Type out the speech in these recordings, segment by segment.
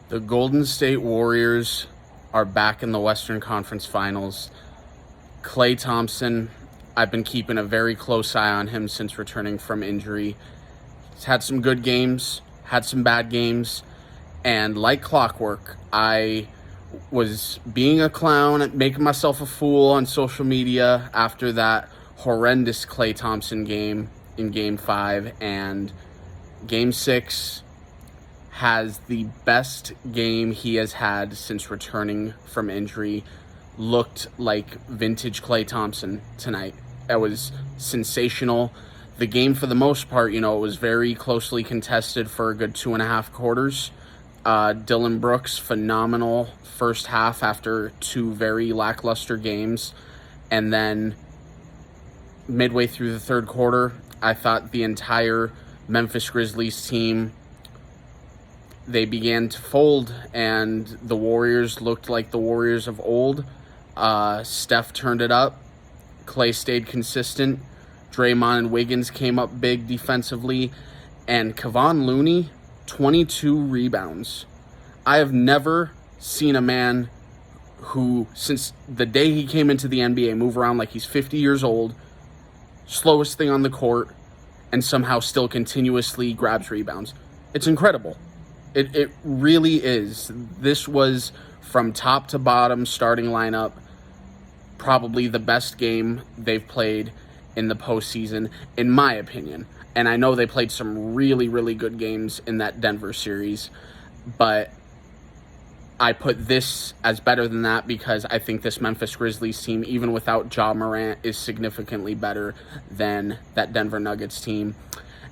The Golden State Warriors are back in the Western Conference Finals. Klay Thompson, I've been keeping a very close eye on him since returning from injury. He's had some good games, had some bad games, and like clockwork, I was being a clown, making myself a fool on social media after that horrendous Klay Thompson game in Game 5, and Game 6 has the best game he has had since returning from injury. Looked like vintage Klay Thompson tonight. That was sensational. The game, for the most part, it was very closely contested for a good 2.5 quarters. Dylan Brooks, phenomenal first half after 2 very lackluster games. And then midway through the third quarter, I thought the entire Memphis Grizzlies team, they began to fold, and the Warriors looked like the Warriors of old. Steph turned it up. Klay stayed consistent. Draymond and Wiggins came up big defensively. And Kevon Looney, 22 rebounds. I have never seen a man who, since the day he came into the NBA, move around like he's 50 years old, slowest thing on the court, and somehow still continuously grabs rebounds. It's incredible. It really is. This was, from top to bottom, starting lineup, probably the best game they've played in the postseason, in my opinion. And I know they played some really, really good games in that Denver series, but I put this as better than that because I think this Memphis Grizzlies team, even without Ja Morant, is significantly better than that Denver Nuggets team.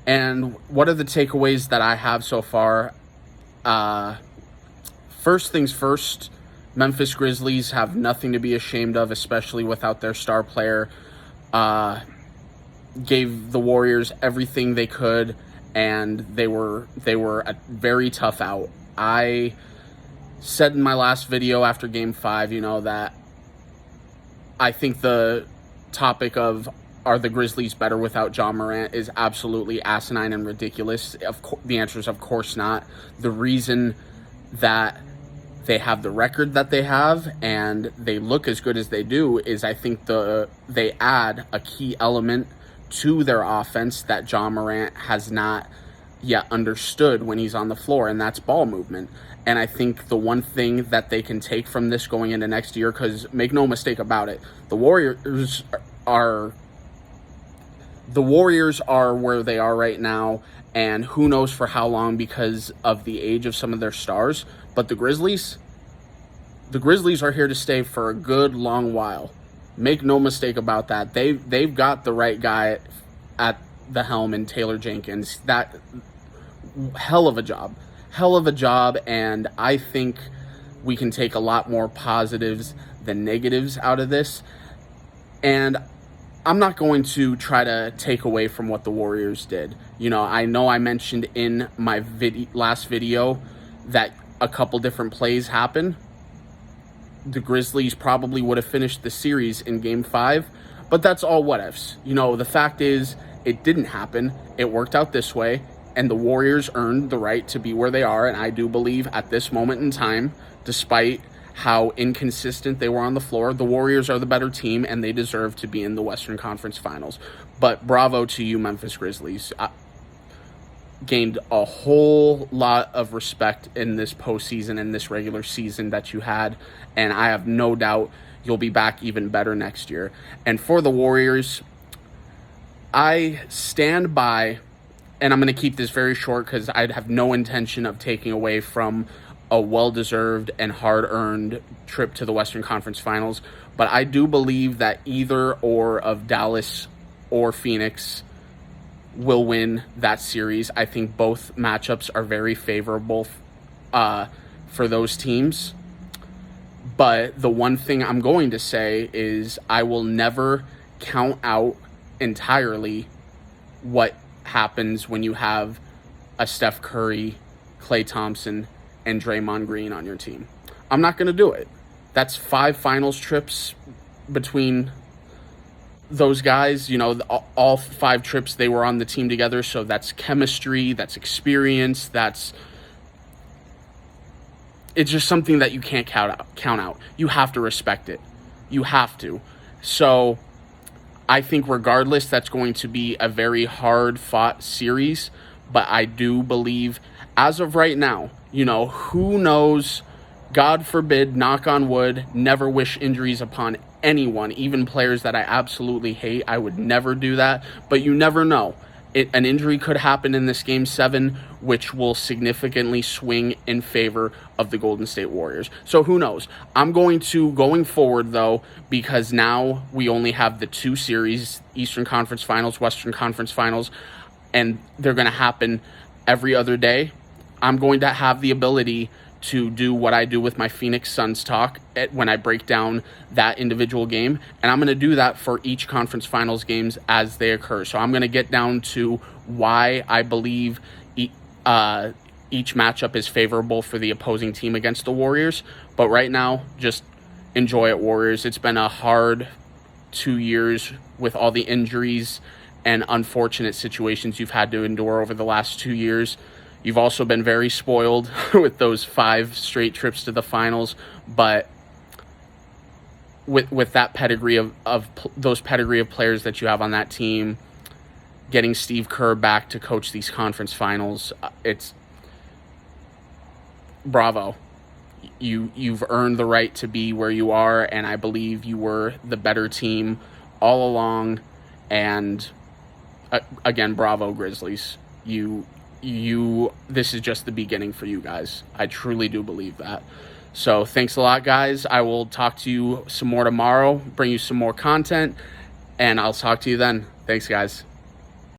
And what are the takeaways that I have so far? First things first, Memphis Grizzlies have nothing to be ashamed of, especially without their star player. Gave the Warriors everything they could, and they were a very tough out. I said in my last video after Game 5, that I think the topic of are the Grizzlies better without Ja Morant is absolutely asinine and ridiculous. The answer is of course not. The reason that they have the record that they have and they look as good as they do is I think they add a key element to their offense that Ja Morant has not yet understood when he's on the floor, and that's ball movement. And I think the one thing that they can take from this going into next year, because make no mistake about it, the Warriors are where they are right now, and who knows for how long because of the age of some of their stars. But the Grizzlies are here to stay for a good long while. Make no mistake about that. They've got the right guy at the helm in Taylor Jenkins. That hell of a job, and I think we can take a lot more positives than negatives out of this. And I'm not going to try to take away from what the Warriors did. I know I mentioned in my last video that a couple different plays happened. The Grizzlies probably would have finished the series in Game 5, but that's all whatevs. The fact is, it didn't happen. It worked out this way, and the Warriors earned the right to be where they are, and I do believe at this moment in time, despite how inconsistent they were on the floor, the Warriors are the better team, and they deserve to be in the Western Conference Finals. But bravo to you, Memphis Grizzlies. Gained a whole lot of respect in this postseason and this regular season that you had, and I have no doubt you'll be back even better next year. And for the Warriors, I stand by, and I'm going to keep this very short because I have no intention of taking away from a well-deserved and hard-earned trip to the Western Conference Finals, but I do believe that either or of Dallas or Phoenix will win that series. I think both matchups are very favorable for those teams. But the one thing I'm going to say is I will never count out entirely what happens when you have a Steph Curry, Klay Thompson, and Draymond Green on your team. I'm not going to do it. That's 5 finals trips between those guys. All 5 trips they were on the team together, so that's chemistry, that's experience, that's it's just something that you can't count out. You have to respect it. You have to. So I think regardless, that's going to be a very hard-fought series. But I do believe, as of right now, who knows? God forbid, knock on wood, never wish injuries upon anyone, even players that I absolutely hate. I would never do that. But you never know. An injury could happen in this Game 7, which will significantly swing in favor of the Golden State Warriors. So who knows? Going forward, though, because now we only have the 2 series, Eastern Conference Finals, Western Conference Finals, and they're going to happen every other day. I'm going to have the ability to do what I do with my Phoenix Suns talk when I break down that individual game. And I'm going to do that for each conference finals games as they occur. So I'm going to get down to why I believe each matchup is favorable for the opposing team against the Warriors. But right now, just enjoy it, Warriors. It's been a hard 2 years with all the injuries and unfortunate situations you've had to endure over the last 2 years. You've also been very spoiled with those 5 straight trips to the finals, but with that pedigree of those pedigree of players that you have on that team, getting Steve Kerr back to coach these conference finals, it's bravo. You've earned the right to be where you are, and I believe you were the better team all along. And again, bravo, Grizzlies. This is just the beginning for you guys. I truly do believe that. So thanks a lot, guys. I will talk to you some more tomorrow, bring you some more content, and I'll talk to you then. Thanks, guys.